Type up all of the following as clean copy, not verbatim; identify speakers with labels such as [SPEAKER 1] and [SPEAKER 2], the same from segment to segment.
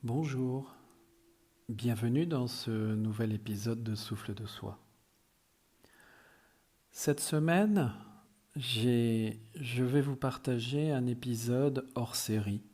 [SPEAKER 1] Bonjour, bienvenue dans ce nouvel épisode de Souffle de Soi. Cette semaine, je vais vous partager un épisode hors série.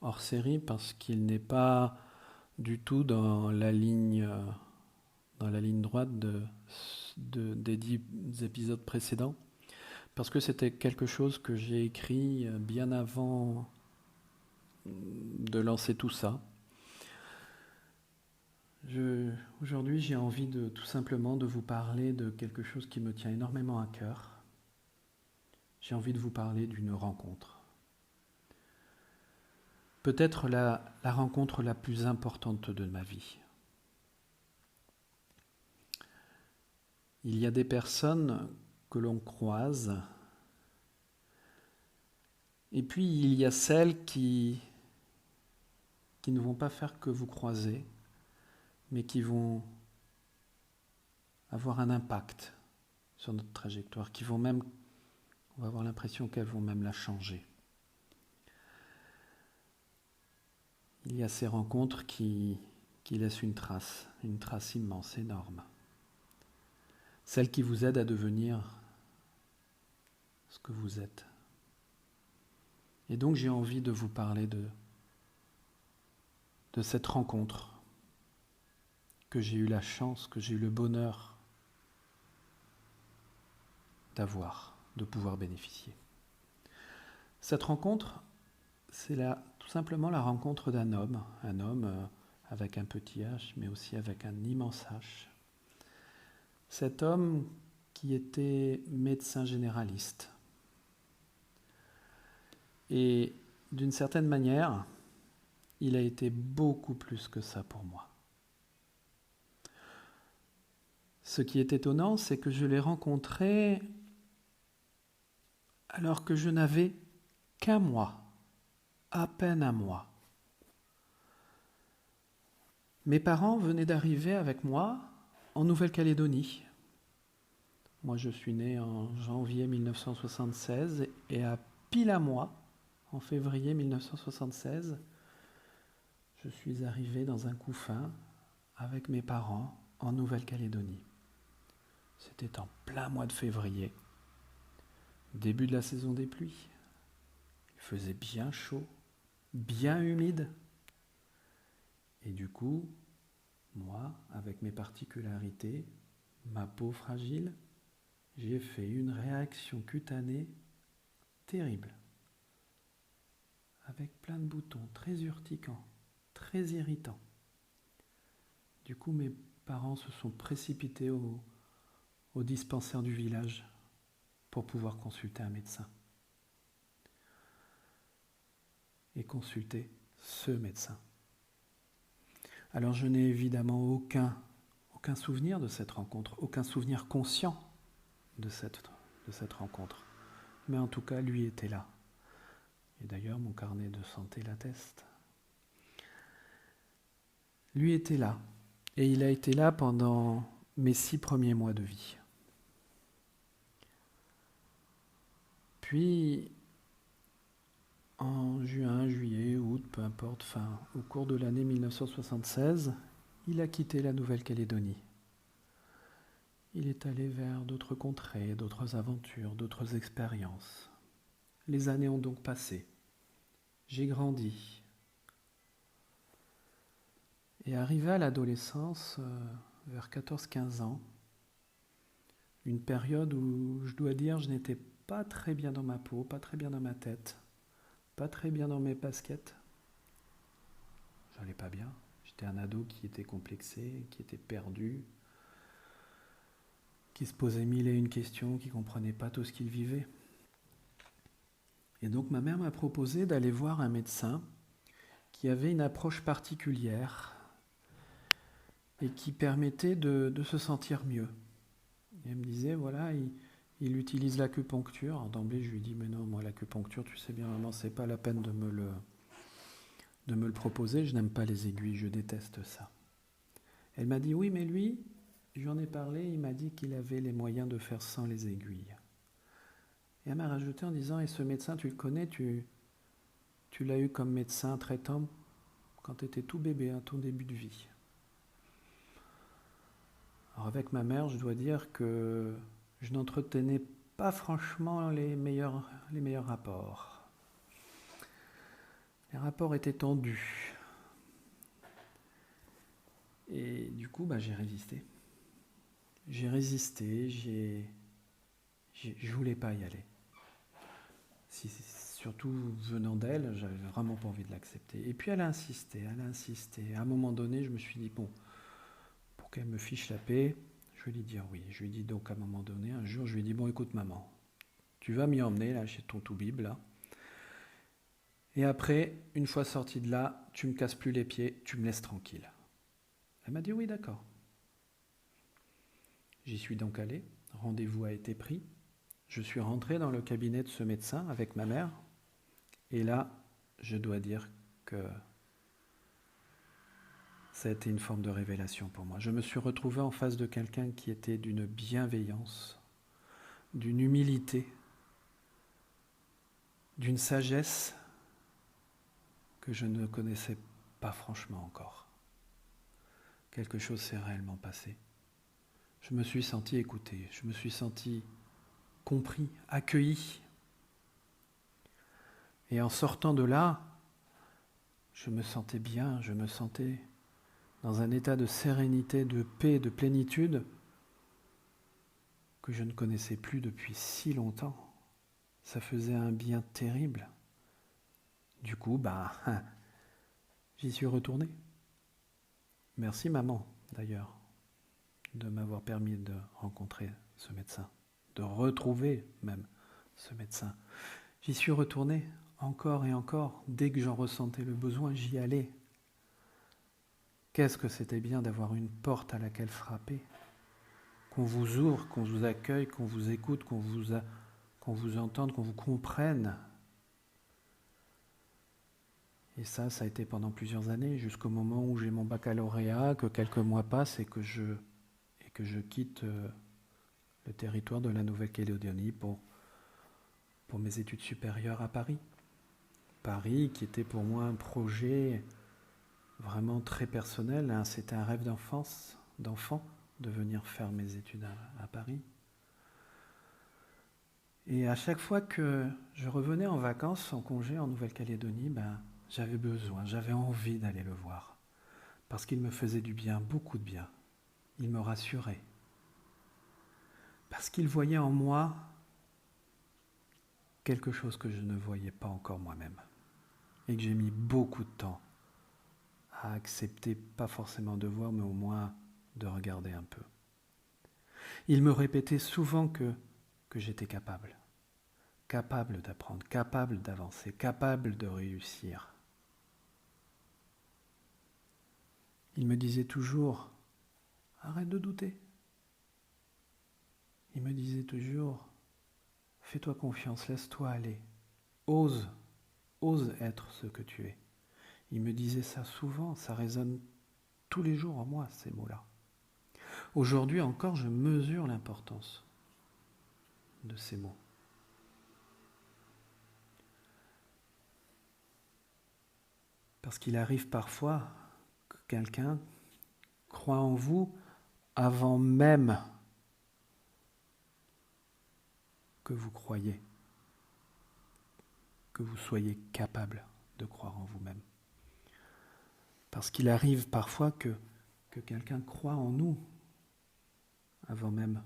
[SPEAKER 1] Hors série parce qu'il n'est pas du tout dans la ligne droite des 10 épisodes précédents, parce que c'était quelque chose que j'ai écrit bien avant de lancer tout ça. Aujourd'hui, j'ai envie tout simplement de vous parler de quelque chose qui me tient énormément à cœur. J'ai envie de vous parler d'une rencontre. Peut-être la rencontre la plus importante de ma vie. Il y a des personnes que l'on croise, et puis il y a celles qui ne vont pas faire que vous croiser, mais qui vont avoir un impact sur notre trajectoire, on va avoir l'impression qu'elles vont même la changer. Il y a ces rencontres qui laissent une trace immense, énorme. Celles qui vous aident à devenir ce que vous êtes. Et donc j'ai envie de vous parler de cette rencontre que j'ai eu la chance, que j'ai eu le bonheur d'avoir, de pouvoir bénéficier. Cette rencontre, c'est tout simplement la rencontre d'un homme avec un petit H, mais aussi avec un immense H. Cet homme qui était médecin généraliste. Et d'une certaine manière, il a été beaucoup plus que ça pour moi. Ce qui est étonnant, c'est que je l'ai rencontré alors que je n'avais qu'un mois, à peine un mois. Mes parents venaient d'arriver avec moi en Nouvelle-Calédonie. Moi, je suis né en janvier 1976 et à pile un mois, en février 1976, je suis arrivé dans un couffin avec mes parents en Nouvelle-Calédonie. C'était en plein mois de février, début de la saison des pluies. Il faisait bien chaud, bien humide. Et du coup, moi, avec mes particularités, ma peau fragile, j'ai fait une réaction cutanée terrible. Avec plein de boutons, très urticants, très irritants. Du coup, mes parents se sont précipités au dispensaire du village pour pouvoir consulter un médecin. Et consulter ce médecin. Alors je n'ai évidemment aucun souvenir de cette rencontre, aucun souvenir conscient de cette rencontre. Mais en tout cas, lui était là. Et d'ailleurs, mon carnet de santé l'atteste. Lui était là. Et il a été là pendant mes 6 premiers mois de vie. Puis, en juin, juillet, août, peu importe, au cours de l'année 1976, il a quitté la Nouvelle-Calédonie. Il est allé vers d'autres contrées, d'autres aventures, d'autres expériences. Les années ont donc passé. J'ai grandi. Et arrivé à l'adolescence, vers 14-15 ans, une période où je dois dire je n'étais pas très bien dans ma peau, pas très bien dans ma tête, pas très bien dans mes baskets. J'allais pas bien. J'étais un ado qui était complexé, qui était perdu, qui se posait 1001 questions, qui comprenait pas tout ce qu'il vivait. Et donc ma mère m'a proposé d'aller voir un médecin qui avait une approche particulière et qui permettait de se sentir mieux. Et elle me disait, voilà, il utilise l'acupuncture. Alors d'emblée, je lui dis, mais non, moi l'acupuncture, tu sais bien, maman, c'est pas la peine de me le proposer, je n'aime pas les aiguilles, je déteste ça. Elle m'a dit, oui, mais lui, j'en ai parlé, il m'a dit qu'il avait les moyens de faire sans les aiguilles. Et elle m'a rajouté en disant, et ce médecin, tu le connais, tu tu l'as eu comme médecin traitant quand tu étais tout bébé, à ton début de vie. Alors avec ma mère, je dois dire que je n'entretenais pas franchement les meilleurs rapports. Les rapports étaient tendus. Et du coup, j'ai résisté. Je voulais pas y aller. Surtout venant d'elle, j'avais vraiment pas envie de l'accepter. Et puis elle a insisté. À un moment donné, je me suis dit, bon, pour qu'elle me fiche la paix, je vais lui dire oui. Je lui ai dit donc à un moment donné, un jour, je lui ai dit, bon écoute maman, tu vas m'y emmener là chez ton Toubib là. Et après, une fois sorti de là, tu me casses plus les pieds, tu me laisses tranquille. Elle m'a dit oui, d'accord. J'y suis donc allé, rendez-vous a été pris. Je suis rentré dans le cabinet de ce médecin avec ma mère. Et là, je dois dire que ça a été une forme de révélation pour moi. Je me suis retrouvé en face de quelqu'un qui était d'une bienveillance, d'une humilité, d'une sagesse que je ne connaissais pas franchement encore. Quelque chose s'est réellement passé. Je me suis senti écouté, je me suis senti compris, accueilli. Et en sortant de là, je me sentais bien, je me sentais dans un état de sérénité, de paix, de plénitude que je ne connaissais plus depuis si longtemps. Ça faisait un bien terrible. Du coup, j'y suis retourné. Merci maman, d'ailleurs, de m'avoir permis de rencontrer ce médecin, de retrouver même ce médecin. J'y suis retourné encore et encore. Dès que j'en ressentais le besoin, j'y allais. Qu'est-ce que c'était bien d'avoir une porte à laquelle frapper, qu'on vous ouvre, qu'on vous accueille, qu'on vous écoute, qu'on vous entende, qu'on vous comprenne. Et ça a été pendant plusieurs années, jusqu'au moment où j'ai mon baccalauréat, que quelques mois passent et que je quitte le territoire de la Nouvelle-Calédonie pour mes études supérieures à Paris. Paris, qui était pour moi un projet vraiment très personnel, hein. C'était un rêve d'enfant, de venir faire mes études à Paris. Et à chaque fois que je revenais en vacances, en congé en Nouvelle-Calédonie, j'avais envie d'aller le voir. Parce qu'il me faisait du bien, beaucoup de bien. Il me rassurait. Parce qu'il voyait en moi quelque chose que je ne voyais pas encore moi-même. Et que j'ai mis beaucoup de temps à accepter, pas forcément de voir, mais au moins de regarder un peu. Il me répétait souvent que j'étais capable d'apprendre, capable d'avancer, capable de réussir. Il me disait toujours, arrête de douter. Il me disait toujours, fais-toi confiance, laisse-toi aller, ose être ce que tu es. Il me disait ça souvent, ça résonne tous les jours en moi, ces mots-là. Aujourd'hui encore, je mesure l'importance de ces mots. Parce qu'il arrive parfois que quelqu'un croit en vous avant même que vous croyez, que vous soyez capable de croire en vous-même. Parce qu'il arrive parfois que quelqu'un croit en nous avant même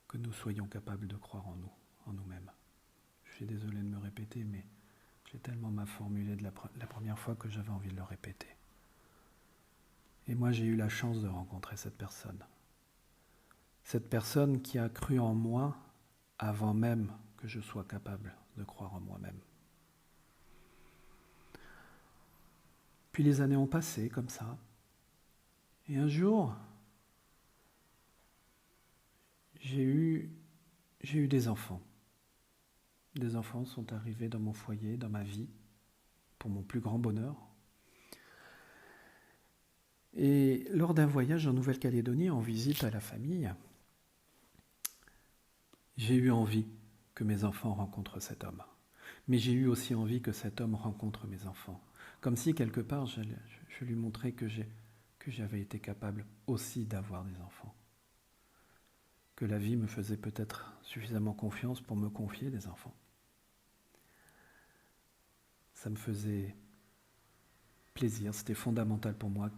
[SPEAKER 1] que nous soyons capables de croire en nous-mêmes. Je suis désolé de me répéter, mais je l'ai tellement mal formulé de la première fois que j'avais envie de le répéter. Et moi, j'ai eu la chance de rencontrer cette personne. Cette personne qui a cru en moi avant même que je sois capable de croire en moi-même. Puis les années ont passé comme ça. Et un jour, j'ai eu des enfants. Des enfants sont arrivés dans mon foyer, dans ma vie, pour mon plus grand bonheur. Et lors d'un voyage en Nouvelle-Calédonie, en visite à la famille, j'ai eu envie que mes enfants rencontrent cet homme. Mais j'ai eu aussi envie que cet homme rencontre mes enfants. Comme si, quelque part, je lui montrais que j'avais été capable aussi d'avoir des enfants. Que la vie me faisait peut-être suffisamment confiance pour me confier des enfants. Ça me faisait plaisir, c'était fondamental pour moi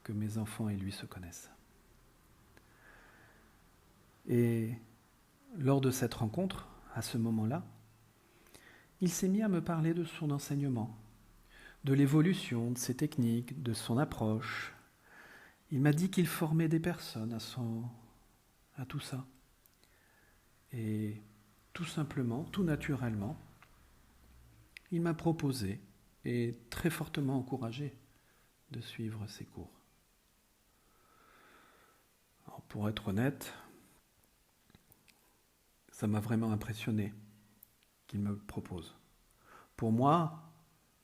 [SPEAKER 1] que mes enfants et lui se connaissent. Et lors de cette rencontre, à ce moment-là, il s'est mis à me parler de son enseignement, de l'évolution, de ses techniques, de son approche. Il m'a dit qu'il formait des personnes à tout ça. Et tout simplement, tout naturellement, il m'a proposé et très fortement encouragé de suivre ses cours. Alors, pour être honnête, ça m'a vraiment impressionné qu'il me propose. Pour moi,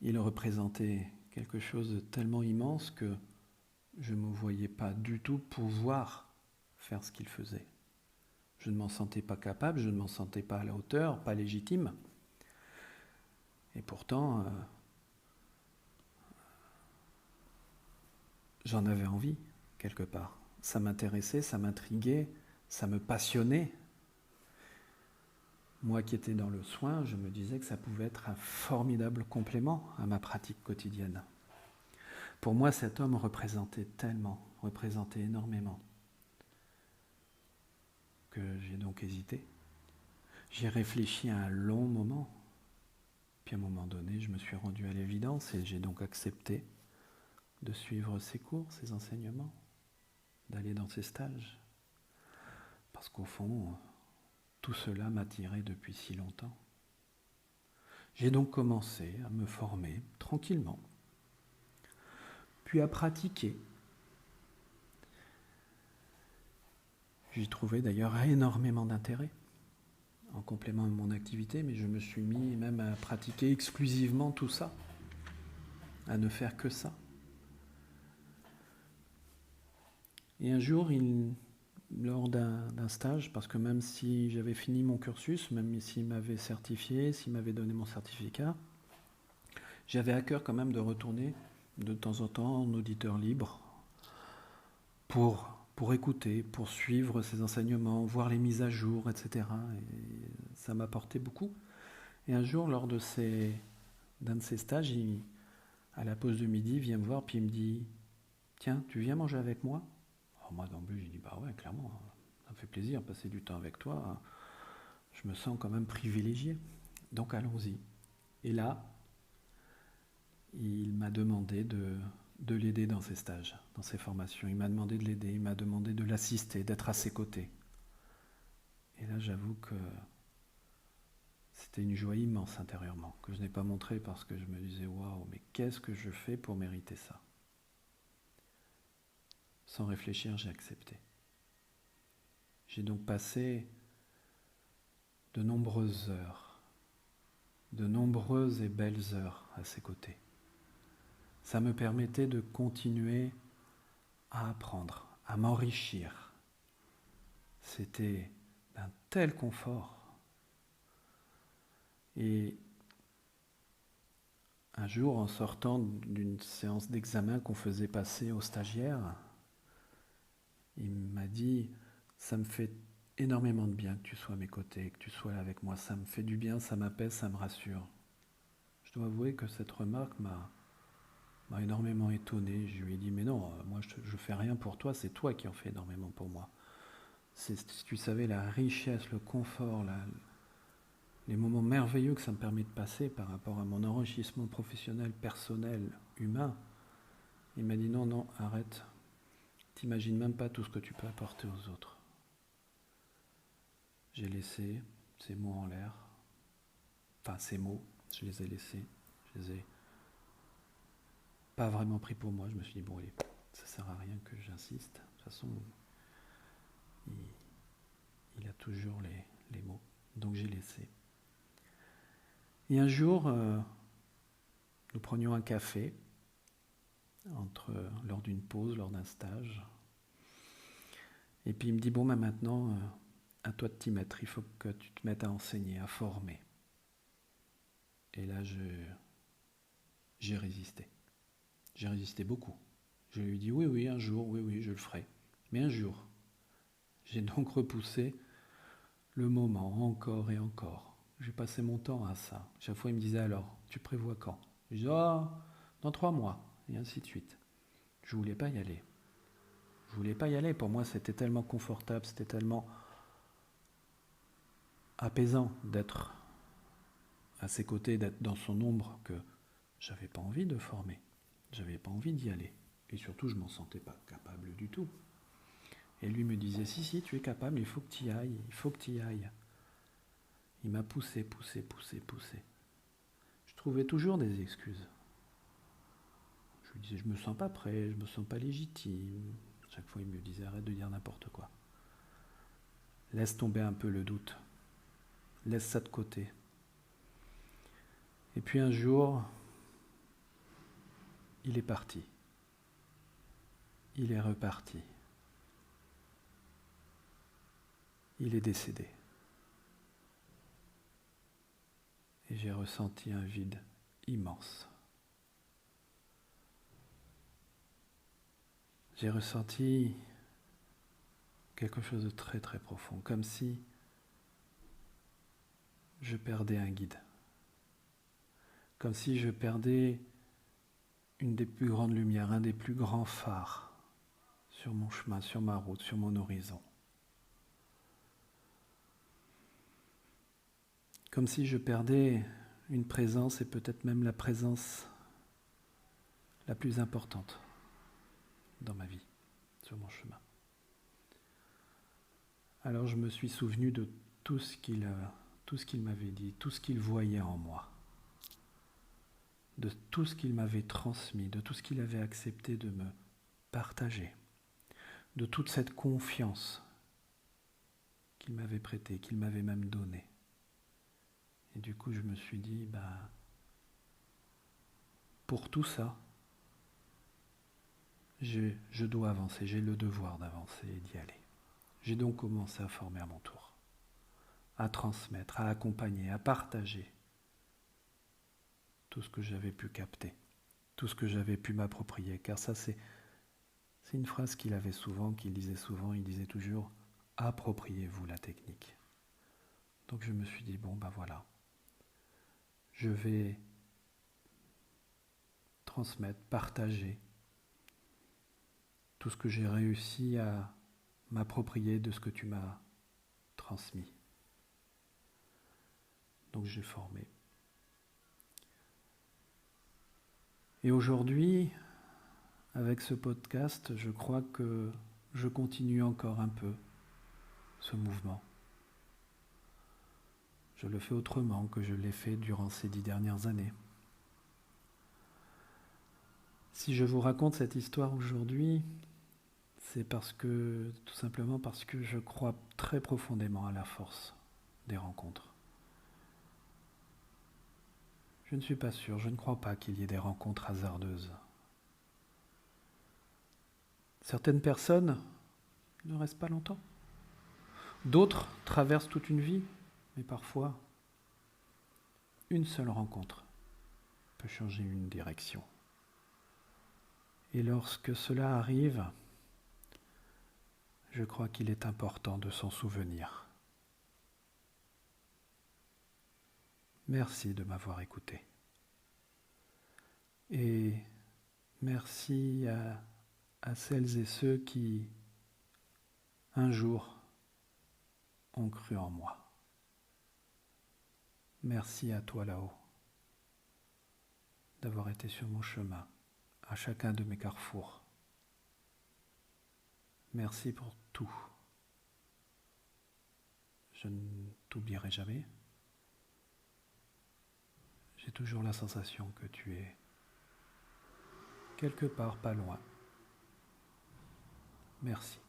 [SPEAKER 1] il représentait quelque chose de tellement immense que je ne me voyais pas du tout pouvoir faire ce qu'il faisait. Je ne m'en sentais pas capable, je ne m'en sentais pas à la hauteur, pas légitime. Et pourtant, j'en avais envie, quelque part. Ça m'intéressait, ça m'intriguait, ça me passionnait. Moi qui étais dans le soin, je me disais que ça pouvait être un formidable complément à ma pratique quotidienne. Pour moi, cet homme représentait tellement, représentait énormément, que j'ai donc hésité. J'y ai réfléchi un long moment. Puis à un moment donné, je me suis rendu à l'évidence et j'ai donc accepté de suivre ses cours, ses enseignements, d'aller dans ses stages. Parce qu'au fond, tout cela m'attirait depuis si longtemps. J'ai donc commencé à me former tranquillement, puis à pratiquer. J'y trouvais d'ailleurs énormément d'intérêt en complément de mon activité, mais je me suis mis même à pratiquer exclusivement tout ça, à ne faire que ça. Et un jour, lors d'un stage, parce que même si j'avais fini mon cursus, même s'il m'avait certifié, s'il m'avait donné mon certificat, j'avais à cœur quand même de retourner de temps en temps en auditeur libre pour écouter, pour suivre ses enseignements, voir les mises à jour, etc. Et ça m'apportait beaucoup. Et un jour, lors d'un de ces stages, à la pause de midi, il vient me voir puis il me dit « Tiens, tu viens manger avec moi ?» Alors moi, d'emblée, j'ai dit « Bah ouais, clairement, ça me fait plaisir de passer du temps avec toi. Je me sens quand même privilégié. Donc allons-y. » Et là, il m'a demandé de l'aider dans ses stages, dans ses formations. Il m'a demandé de l'aider, il m'a demandé de l'assister, d'être à ses côtés. Et là, j'avoue que c'était une joie immense intérieurement, que je n'ai pas montré parce que je me disais « Waouh, mais qu'est-ce que je fais pour mériter ça ?» Sans réfléchir, j'ai accepté. J'ai donc passé de nombreuses heures, de nombreuses et belles heures à ses côtés. Ça me permettait de continuer à apprendre, à m'enrichir. C'était d'un tel confort. Et un jour, en sortant d'une séance d'examen qu'on faisait passer aux stagiaires, il m'a dit « Ça me fait énormément de bien que tu sois à mes côtés, que tu sois là avec moi. Ça me fait du bien, ça m'apaise, ça me rassure. » Je dois avouer que cette remarque m'a énormément étonné. Je lui ai dit « Mais non, moi je fais rien pour toi, c'est toi qui en fais énormément pour moi. » Si tu savais la richesse, le confort, les moments merveilleux que ça me permet de passer par rapport à mon enrichissement professionnel, personnel, humain. Il m'a dit non, arrête. T'imagines même pas tout ce que tu peux apporter aux autres. J'ai laissé ces mots en l'air. Enfin, ces mots, je les ai laissés. Je les ai pas vraiment pris pour moi. Je me suis dit, bon, allez, ça sert à rien que j'insiste. De toute façon, il a toujours les mots. Donc j'ai laissé. Et un jour, nous prenions un café lors d'une pause, lors d'un stage. Et puis il me dit, bon, maintenant, à toi de t'y mettre. Il faut que tu te mettes à enseigner, à former. Et là, j'ai résisté. J'ai résisté beaucoup. Je lui ai dit oui, un jour, oui, je le ferai. Mais un jour. J'ai donc repoussé le moment encore et encore. J'ai passé mon temps à ça. Chaque fois, il me disait alors, tu prévois quand? Je disais, dans 3 mois, et ainsi de suite. Je voulais pas y aller. Je voulais pas y aller. Pour moi, c'était tellement confortable, c'était tellement apaisant d'être à ses côtés, d'être dans son ombre, que j'avais pas envie de former. J'avais pas envie d'y aller. Et surtout, je m'en sentais pas capable du tout. Et lui me disait, si, tu es capable, il faut que tu y ailles, il faut que tu y ailles. Il m'a poussé. Je trouvais toujours des excuses. Je lui disais, je me sens pas prêt, je me sens pas légitime. Chaque fois, il me disait, arrête de dire n'importe quoi. Laisse tomber un peu le doute. Laisse ça de côté. Et puis un jour, il est parti. Il est reparti. Il est décédé. Et j'ai ressenti un vide immense. J'ai ressenti quelque chose de très très profond, comme si je perdais un guide, comme si je perdais une des plus grandes lumières, un des plus grands phares sur mon chemin, sur ma route, sur mon horizon. Comme si je perdais une présence et peut-être même la présence la plus importante dans ma vie, sur mon chemin. Alors je me suis souvenu de tout ce qu'il m'avait dit, tout ce qu'il voyait en moi, de tout ce qu'il m'avait transmis, de tout ce qu'il avait accepté de me partager, de toute cette confiance qu'il m'avait prêtée, qu'il m'avait même donnée. Et du coup, je me suis dit, pour tout ça, je dois avancer, j'ai le devoir d'avancer et d'y aller. J'ai donc commencé à former à mon tour, à transmettre, à accompagner, à partager tout ce que j'avais pu capter, tout ce que j'avais pu m'approprier. Car ça, c'est une phrase qu'il avait souvent, qu'il disait souvent, il disait toujours « Appropriez-vous la technique ». Donc je me suis dit, voilà, je vais transmettre, partager tout ce que j'ai réussi à m'approprier de ce que tu m'as transmis. Donc j'ai formé. Et aujourd'hui, avec ce podcast, je crois que je continue encore un peu ce mouvement. Je le fais autrement que je l'ai fait durant ces 10 dernières années. Si je vous raconte cette histoire aujourd'hui, c'est tout simplement parce que je crois très profondément à la force des rencontres. Je ne suis pas sûr, je ne crois pas qu'il y ait des rencontres hasardeuses. Certaines personnes ne restent pas longtemps. D'autres traversent toute une vie, mais parfois, une seule rencontre peut changer une direction. Et lorsque cela arrive, je crois qu'il est important de s'en souvenir. Merci de m'avoir écouté. Et merci à celles et ceux qui, un jour, ont cru en moi. Merci à toi là-haut d'avoir été sur mon chemin, à chacun de mes carrefours. Merci pour tout. Je ne t'oublierai jamais. J'ai toujours la sensation que tu es quelque part pas loin. Merci.